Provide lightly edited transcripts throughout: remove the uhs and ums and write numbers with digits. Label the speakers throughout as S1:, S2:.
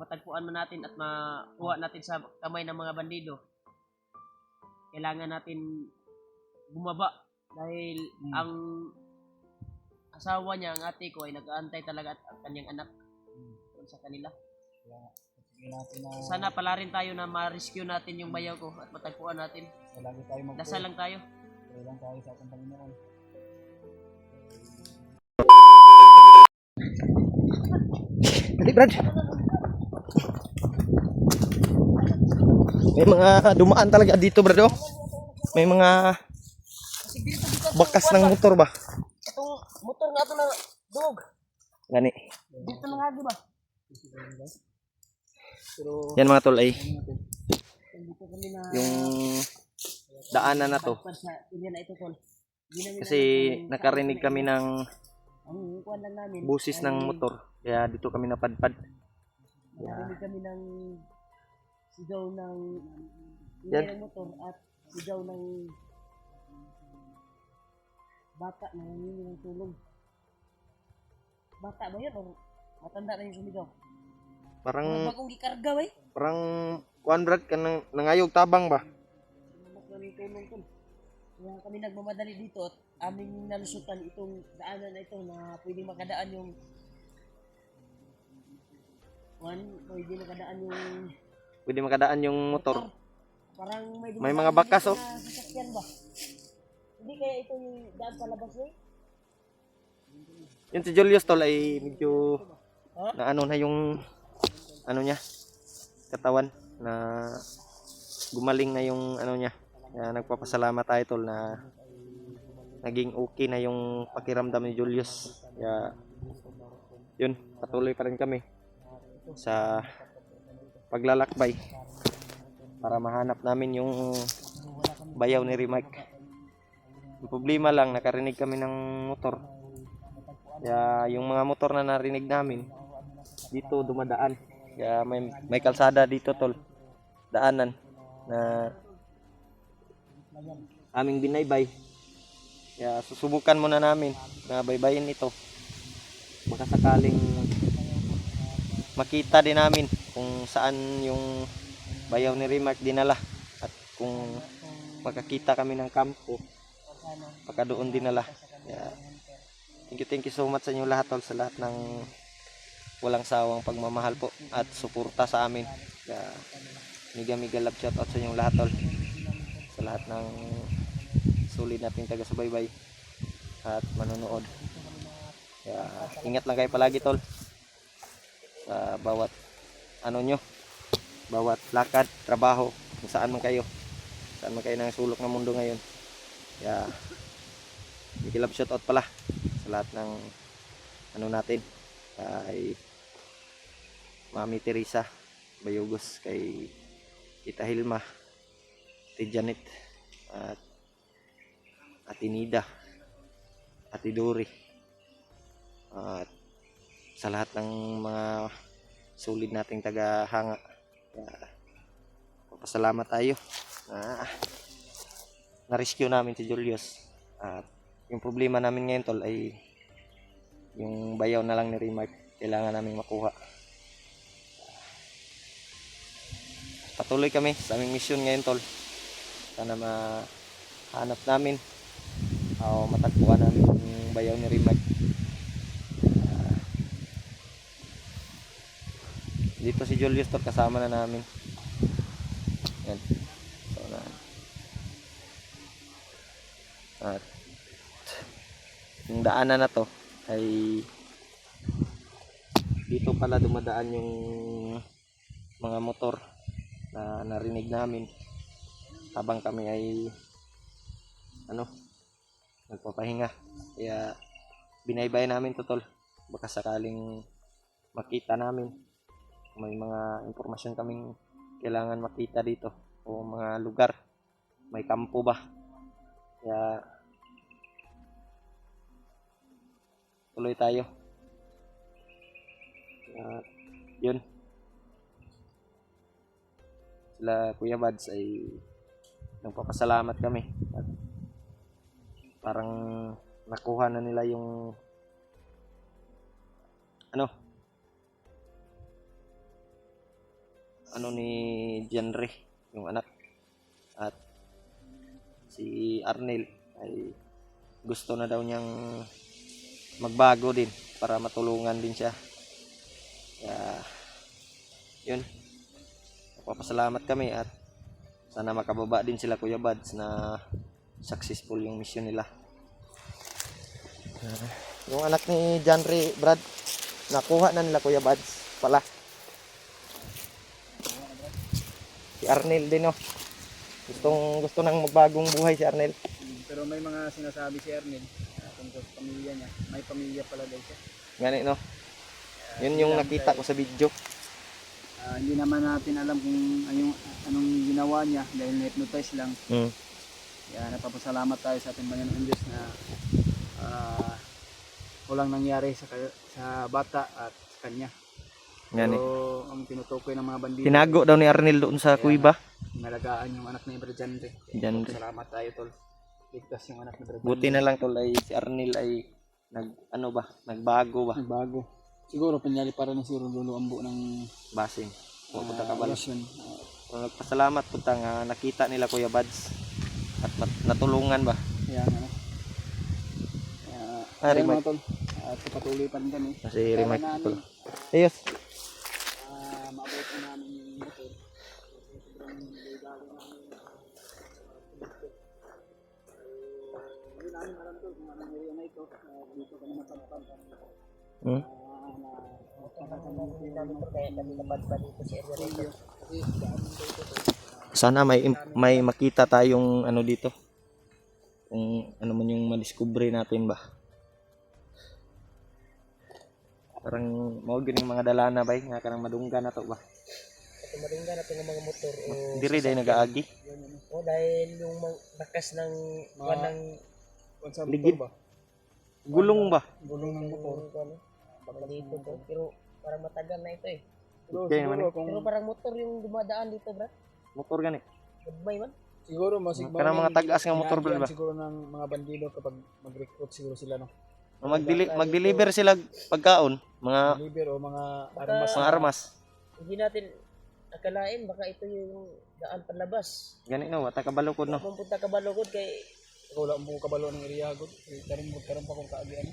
S1: matagpuan man natin at makuha natin sa kamay ng mga bandido, kailangan natin bumaba dahil ang asawa niya, ang ate ko, ay nag-aantay talaga at ang kanyang anak sa kanila. Sana pala rin tayo na ma-rescue natin yung bayaw ko at matagpuan natin. Dasal lang tayo.
S2: Dasal lang tayo sa ating Panginoon. Dali, Brad. May mga dumaan talaga dito, Brad. Oh. May mga bakas ng motor ba?
S1: Itong motor nga ito na dug.
S2: Gani.
S1: Dito lang lagi ba? Pero
S2: Yan mga tol ay
S1: dito kami na
S2: yung daanan na to.
S1: sa area na ito, tol.
S2: Kasi nakarinig kami ng
S1: Ang kuwan lang namin.
S2: busis ng motor. Kaya dito kami napadpad.
S1: Nakarinig kami ng sigaw ng
S2: Yan.
S1: ng motor at sigaw ng bata na nangingi ng tulong. Bata ba yun o matanda na yung sumigaw?
S2: Parang
S1: Bagong gikarga ba eh?
S2: parang kuan Brad ka nangayog tabang ba?
S1: Mas maraming tulong tol. Kaya kami nagmamadali dito at aming nalusutan itong daanan na ito na pwedeng makadaan yung
S2: Pwede makadaan yung motor.
S1: Parang
S2: May mga bakas, oh.
S1: na sasakyan ba? Hindi kaya ito yung daan palabas eh?
S2: Yun si Julius tol ay medyo na ano na yung ano niya katawan na gumaling na yung ano niya. Kaya nagpapasalamat tayo tol na naging okay na yung pakiramdam ni Julius. Kaya yun, patuloy pa rin kami sa paglalakbay para mahanap namin yung bayaw ni Rimark. Yung problema lang, nakarinig kami ng motor. Kaya yung mga motor na narinig namin dito dumadaan. Kaya may kalsada dito tol. Daanan na aming binaybay. Kaya susubukan muna namin na baybayin ito. Baka sakaling makita din namin kung saan yung bayaw ni Rimark dinala. At kung makakita kami ng kampo, baka doon dinala. Kaya thank you so much sa inyo lahat tol, sa lahat ng walang sawang pagmamahal po at suporta sa amin. Kaya miga love shout out sa inyo lahat tol, sa lahat ng solid nating taga-subaybay at manonood. Kaya ingat lang kayo palagi tol sa bawat ano nyo, bawat lakad, trabaho, kung saan man kayo ng sulok ng mundo ngayon. Kaya miga love shout out pala sa lahat ng ano natin, kay Mami Teresa Bayugos, kay Tita Hilma, Ate Janet, at Ate Nida, Ate Dori, at sa lahat ng mga solid nating taga-hanga. Papasalamat tayo na rescue namin si Julius. At yung problema namin ngayon tol ay yung bayaw na lang ni Rimark, kailangan namin makuha. Patuloy kami sa aming mission ngayon tol. Sana mahanap namin o matagpuan namin yung bayaw ni Rimark. Dito si Julius tol, kasama na namin. Yan. So, at yung daanan na to ay dito pala dumadaan yung mga motor na narinig namin habang kami ay nagpapahinga. Kaya binaybay namin to tol, baka sakaling makita namin, may mga impormasyon kaming kailangan makita dito o mga lugar, may kampo ba. Kaya tuloy tayo. Yun, sila Kuya Bads ay nagpapasalamat kami at parang nakuha na nila yung ano ni Janre, yung anak. At si Arnel ay gusto na daw niyang magbago din para matulungan din siya. Kaya yun, papasalamat kami at sana makababa din sila Kuya Bads na successful yung mission nila. Yung anak ni Janre, Brad, nakuha na nila Kuya Bads pala. Si Arnel din, oh. Gusto nang magbagong buhay si Arnel.
S3: Pero may mga sinasabi si Ernil tungkol sa pamilya niya. May pamilya pala daw siya.
S2: Gani, no? Yun yung nakita ko sa video.
S3: Hindi naman natin alam kung anong ginawa niya dahil na-hypnotize lang. Kaya napapasalamat tayo sa ating Panginoon Diyos na walang nangyari sa bata at sa kanya.
S2: Gani.
S3: So, ang tinutukoy ng mga bandido,
S2: Tinago daw ni Arnel doon sa kuiba.
S3: nalagaan yung anak ni Brad Janre.
S2: Janre.
S3: Salamat tayo, tol. Ligtas yung anak ni Brad Janre.
S2: Buti na lang tol ay si Arnel ay nagbago ba?
S3: Bago. Siguro panyali para na si Lolo Ambo ng
S2: Basing. Punta ka ba?
S3: orasyon.
S2: Nagpasalamat punta nga nakita nila Kuya Bads at natulungan ba?
S3: Kaya ano. Kaya mga tol. At patuloy pa rin kami.
S2: Kasi remark ko. Ayos.
S3: Mabuti namin yung motor. Sobrang legal namin. Hindi namin alam tol kung anong area na ito. Dito kami napagpag.
S2: Sana may makita tayong ano dito. Kung ano man yung madiskubre natin ba. Parang mo gining mga dalana bay nga kanang madungga na to ba.
S1: Madungga na itong mga motor o
S2: Diri day nagaagi.
S1: o dahil yung bakas ng ng
S2: Ligid ba? Gulong ba?
S3: Gulong ng motor.
S1: Baka dito to. Pero parang matagal na ito eh.
S3: Pero
S2: Okay,
S3: siguro
S2: man.
S3: kung
S1: Pero parang motor yung dumadaan dito, bro.
S2: Motor gani.
S1: Goodbye man.
S3: siguro masigma
S2: Kanang mga tagas nga motor ba?
S3: siguro ng mga bandido kapag mag-recruit siguro sila no.
S2: Mag-deliver sila pagkaon, mga
S3: Liber o mga
S1: Baka-
S2: mga armas.
S1: Hindi natin akalain baka ito yung daan panlabas.
S2: Gani no, wata kabalukod no.
S1: Kung punta ka balugod kay
S3: Ikaw lang mo kabalo ng area gud. Karon pa kung kaagian.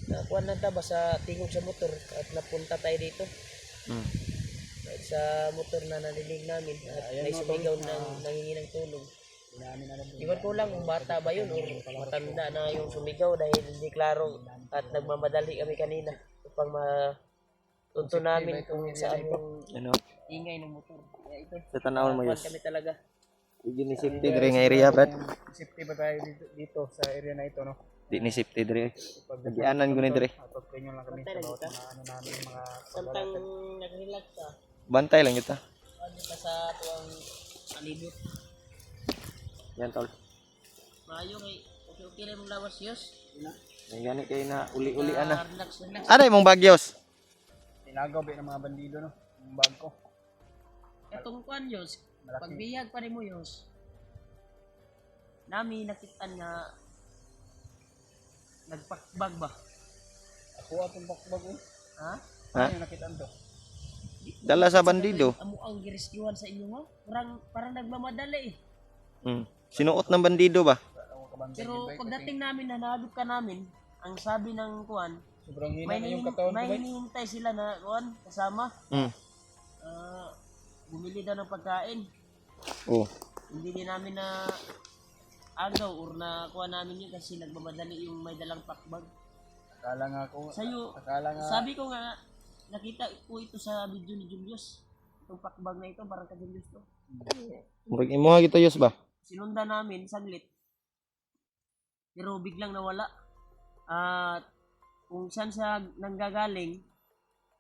S1: nakuha na ta ba sa tingog sa motor at napunta tayo dito.
S2: Hmm.
S1: Dahil sa motor na narinig namin at
S3: Ayan
S1: may
S3: mga
S1: sumigaw
S3: tol,
S1: ng nangingi ng tulong.
S3: Hindi namin alam.
S1: Iwan ko lang kung bata ba yun o matanda na yung sumigaw dahil hindi klaro at nagmamadali kami kanina upang matunto namin kung saan yung
S2: Ano?
S1: ingay ng motor. Kaya ito,
S2: Sa tanawon mo
S1: nakuha
S2: yus.
S1: kami talaga.
S2: Di ni safety diri nga area, brad.
S3: Safety ba tayo dito sa area na ito no?
S2: Di ni safety diri.
S3: Pag
S2: Nagyanan ko ni diri.
S3: Pagprenyo lang kami sa bawat mga ano namin mga
S1: Samtang nag-relax ka,
S2: Bantay lang kita.
S1: ano ka sa tuwang alibot.
S2: Yan tol.
S1: Maayo kay okay lang mong lawas yos.
S2: Yan gani kay na uli-ulian na.
S1: Relax.
S2: Ano imong bagyos?
S3: tinagaw ba ng mga bandido no? Yung bag ko.
S1: Itong kwan yos,
S3: Malaki.
S1: pagbihag pa rin mo yos. Nami nakitaan nga nagpakbag ba?
S3: Ako atong bakbag oh.
S1: Ha?
S2: Ha?
S3: Ano yung nakitaan to?
S2: Dala sa bandido.
S1: Amo ang gireskyuhan sa inyo mo. Parang nagmamadali eh.
S2: Sinuot ng bandido ba?
S3: Ako kabantay
S1: Pero
S3: yung bike
S1: pagdating namin nanabit ka namin, ang sabi ng kuan,
S3: kasi sobrang hina
S1: may,
S3: na yung katawan ko
S1: may
S3: ba?
S1: hinihintay sila na kuan kasama.
S2: Mm.
S1: Bumili daw ng pagkain.
S2: Oh.
S1: Hindi din namin na agaw or na kuha namin yun kasi nagmamadali yung may dalang pakbag.
S3: Akala nga ako.
S1: Sa'yo,
S3: Akala nga.
S1: sabi ko nga, nakita ko ito sa video ni Julius. Itong pakbag na ito, parang ka Julius to.
S2: Murag imo nga gito yus ba?
S1: Sinunda namin saglit. Pero biglang nawala. At kung saan siya nanggagaling,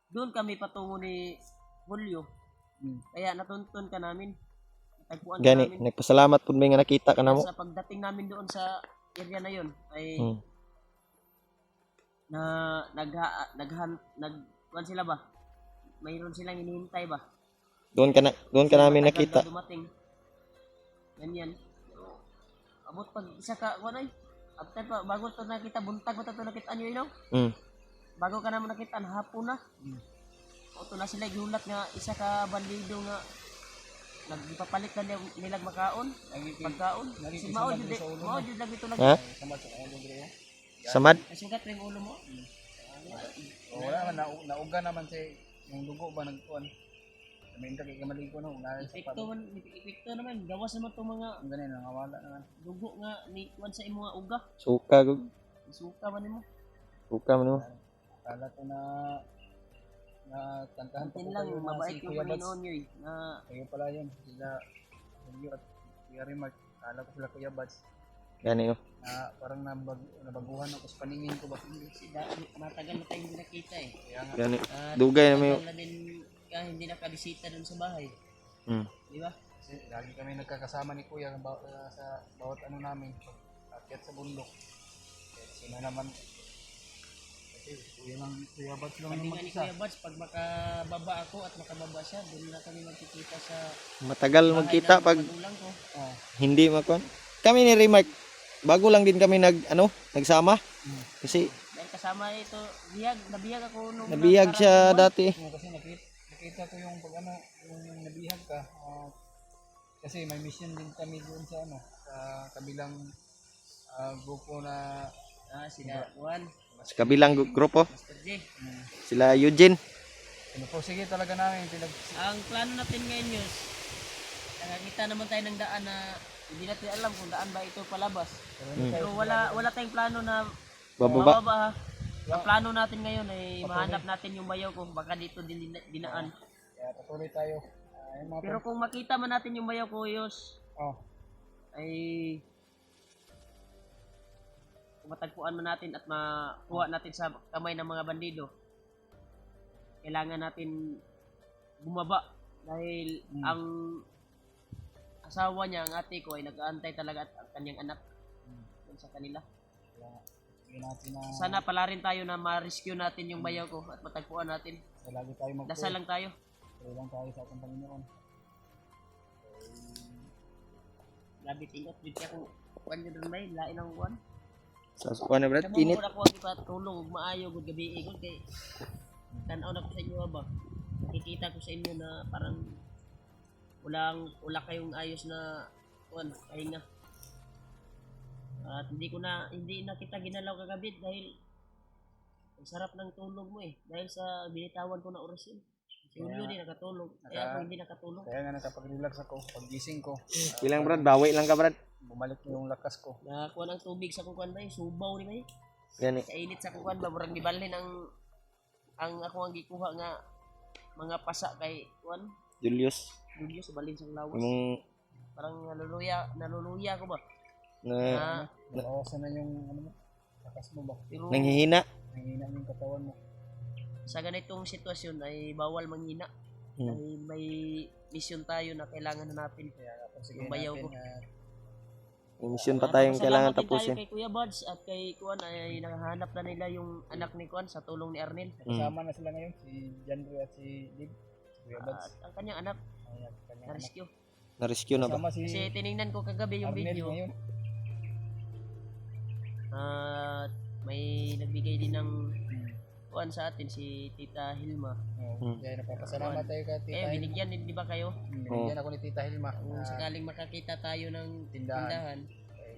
S1: doon kami patungo ni Julio. Kaya natuntun ka namin. Natagpuan ka
S2: Gani,
S1: namin.
S2: nagpasalamat pud may nga nakita ka na mo.
S1: Sa pagdating namin doon sa area na yun, ay nagkuhan sila ba? Mayroon silang hinihintay ba?
S2: Doon ka namin
S1: Matagal
S2: nakita.
S1: na dumating. Ganyan. Pero, abot pag isa ka, wanay. After pa, bago ito nakita, buntag mo ito nakita nyo, you know?
S2: Mm.
S1: Bago ka naman nakita, hapon na. auto na sila gihulat nga isa ka bandido nga nagpapalit na nilag makaon, pagkaon. Si mao jud lagi to lagi.
S2: Ha? Samad?
S1: Nasugat ring ulo mo.
S3: Wala man nauga naman si yung dugo ba nagkuan. Minta kay kamali ko no,
S1: Epekto naman, gawas naman tong mga
S3: ang ganin nangawala naman.
S1: dugo nga ni kuan sa imo nga uga.
S2: Suka gud.
S1: Suka man nimo.
S2: Suka man mo.
S3: Kala ko na tantahan
S1: Tin lang mabait yung kami noon yoy na
S3: kayo pala yun, sila Julio at Kuya Remark. Kala ko sila Kuya Bads
S2: Gani oh.
S3: na parang nabaguhan ako sa paningin ko ba.
S1: matagal na tayong hindi nakita eh.
S3: Kaya nga,
S2: Gani.
S1: At
S2: Dugay na may
S1: matagal na din hindi nakabisita dun sa bahay.
S2: Hmm.
S1: Di ba?
S3: kasi lagi kami nagkakasama ni Kuya sa bawat ano namin. Akyat sa bundok. Sino naman kasi Kuya Bads lang
S1: Pati
S3: yung
S1: nga ni
S3: mag-isa.
S1: Kuya Bads, pag makababa ako at makababa siya, doon na kami magkikita sa
S2: matagal
S1: bahay
S2: magkita
S1: ng
S2: pag
S1: magulang ko.
S3: Oh.
S2: hindi makon. Kami ni Remark bago lang din kami nagsama. Kasi
S1: Dahil kasama ito, nabiyag ako nung
S2: nabiyag siya dati.
S3: Kasi nakita ko yung pag ano, yung nabihag ka. Kasi may mission din kami doon sa ano, sa kabilang grupo na
S1: sila Juan,
S2: Sa kabilang grupo,
S1: Master J.
S2: sila Eugene.
S3: pinupursige talaga namin.
S1: Ang plano natin ngayon yun, nakakita naman tayo ng daan na hindi natin alam kung daan ba ito palabas. Pero wala tayong plano na
S2: Bababa.
S1: bababa ha. Ang plano natin ngayon ay mahanap natin yung bayaw kung baka dito din dinaan.
S3: Kaya patuloy tayo. Yung mga
S1: Pero kung makita man natin yung bayaw ko Yos,
S3: oh,
S1: ay kung matagpuan man natin at makuha natin sa kamay ng mga bandido, kailangan natin bumaba dahil ang asawa niya, ang ate ko ay nag-aantay talaga at ang kanyang anak dun sa kanila.
S3: yun natin na
S1: Sana pala rin tayo na ma-rescue natin yung bayaw ko at matagpuan natin.
S3: lagi tayo
S1: Dasal lang tayo.
S3: pray lang tayo sa ating Panginoon.
S1: Grabe tingot din siya kung kuwan nyo doon may lain ang kuwan.
S2: Sa sukuan na brad,
S1: Alam mo
S2: init.
S1: mo ako ang ipatulong ug maayo gud gabi igod kay tan-aw na ko sa inyo ba. Nakikita ko sa inyo na parang wala kayong ayos na kuwan pahinga. At hindi na kita ginalaw kagabi dahil ang sarap ng tulog mo eh. Dahil sa binitawan ko na orasyon. Si Julio din nakatulog. Kaya ako hindi nakatulog.
S3: Kaya nga nakapag-relax ako. Pag-gising ko,
S2: Ilang brad, bawi lang ka brad.
S3: bumalik yung lakas ko.
S1: Nakakuha ng tubig sa kukuan ba eh. Subaw ni ba eh.
S2: Gani.
S1: Sa init sa kukuan ba. Murang gibalhin ang ako ang gikuha nga mga pasa kay kuan.
S2: Julius.
S1: Julio sa balin sa lawas.
S2: Yung
S1: Parang naluluya ko ba.
S2: na
S3: Nabawasan na yung ano mo, lakas mo ba?
S1: Pero
S2: nanghihina.
S3: Nanghina yung katawan mo.
S1: sa ganitong sitwasyon ay bawal manghina. Dahil may mission tayo na kailangan hanapin.
S3: Kaya
S1: Yung bayaw ko.
S2: May mission pa tayong kailangan
S1: Salamat din
S2: tapusin.
S1: tayo kay Kuya Buds at kay Kuan ay nakahanap na nila yung anak ni Kuan sa tulong ni Arnel.
S3: Kasama na sila ngayon, si Jandro at si Dib. Si Kuya Bads.
S1: At ang kanyang anak
S3: Ayan, kanya
S1: na rescue.
S2: Na-rescue na ba?
S3: Kasama si
S1: Kasi tiningnan ko kagabi yung
S3: Arnel
S1: video
S3: ngayon.
S1: at may nagbigay din ng Kuan sa atin si Tita Hilma.
S3: Kaya napapasalamat tayo kay Tita Hilma.
S1: Binigyan din di ba kayo?
S3: Binigyan ako ni Tita Hilma.
S1: Kung sakaling makakita tayo ng
S3: Tindahan.
S1: tindahan,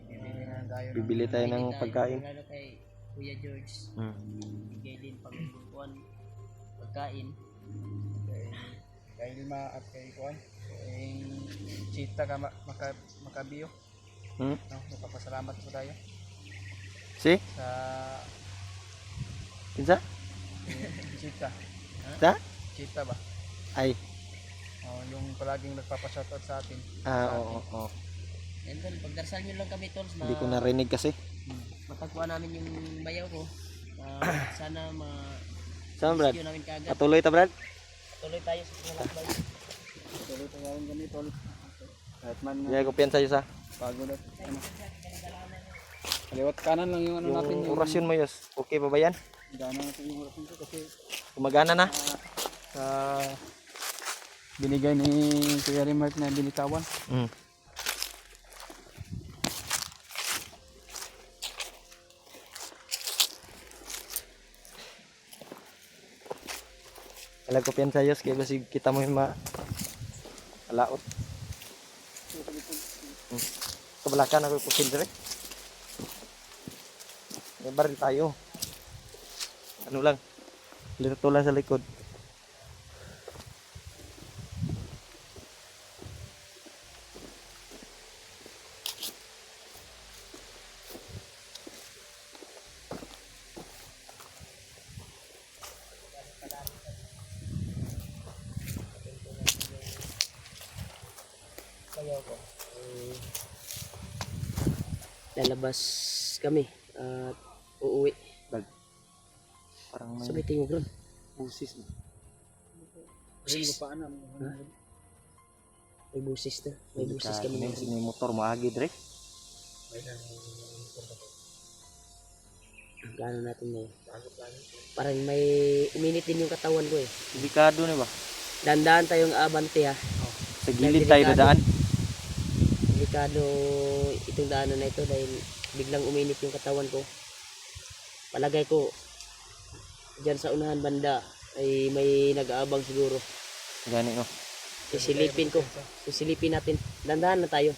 S3: Bibili na tayo.
S2: Bibili tayo ng
S1: bili
S2: pagkain.
S1: Lalo kay Kuya George. Bigay din pang Kuan pagkain.
S3: Kay Hilma at kay Kuan. Kay Chita ka makabiyo. No, napapasalamat po tayo
S2: Si?
S3: sa
S2: Kinsa?
S3: Chita.
S2: Sa?
S3: Chita ba?
S2: Ay.
S3: Yung palaging nagpapashoutout sa atin.
S2: Oo.
S1: And then, pagdarasal nyo lang kami, Tons, na
S2: Hindi ko narinig kasi.
S1: matagpuan namin yung bayaw ko. Sana
S2: Saan brad?
S1: ma-rescue namin kaagad.
S2: Patuloy ta brad?
S1: Tuloy tayo sa paglalakbay.
S3: Tuloy tayo rin kami, tol. Kahit man
S2: Iya ko piyansa sa.
S3: pagod at ano. Kaliwat kanan lang yung ano natin.
S2: Yung orasyon mo yos. Okay pa ba yan?
S3: Gana natin yung orasyon ko kasi
S2: Gumagana na?
S3: sa binigay ni Kuya Remark na binitawan.
S2: Alam ko piyan sa Diyos, kaya basig kita mo yung alaot. Kabalakan ako yung kusin dire. May baril tayo. Ano lang, lito lang sa likod.
S1: Lalabas kami at uuwi.
S2: Parang may
S1: Sa may tingog ron.
S2: busis.
S1: Busis. May busis na. May busis kami.
S2: May motor maagi dire.
S1: Gano'n natin na parang may uminit din yung katawan ko eh.
S2: Delikado ni ba?
S1: Dandaan tayong abante ha.
S2: Sa gilid tayo dadaan.
S1: Delikado itong daanan na ito dahil biglang uminit yung katawan ko. Palagay ko dyan sa unahan banda ay may nag-aabang siguro.
S2: Gani no.
S1: Isilipin ko. Isilipin natin. Dandahan na tayo.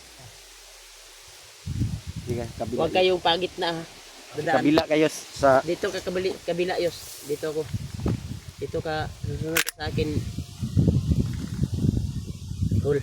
S2: Di ka kabila.
S1: Huwag kayong pagit na ha. Dadaan.
S2: Kabila kayo sa
S1: Dito ka kabila Yos. Dito ako. Dito ka susunod ka sa akin. Cool.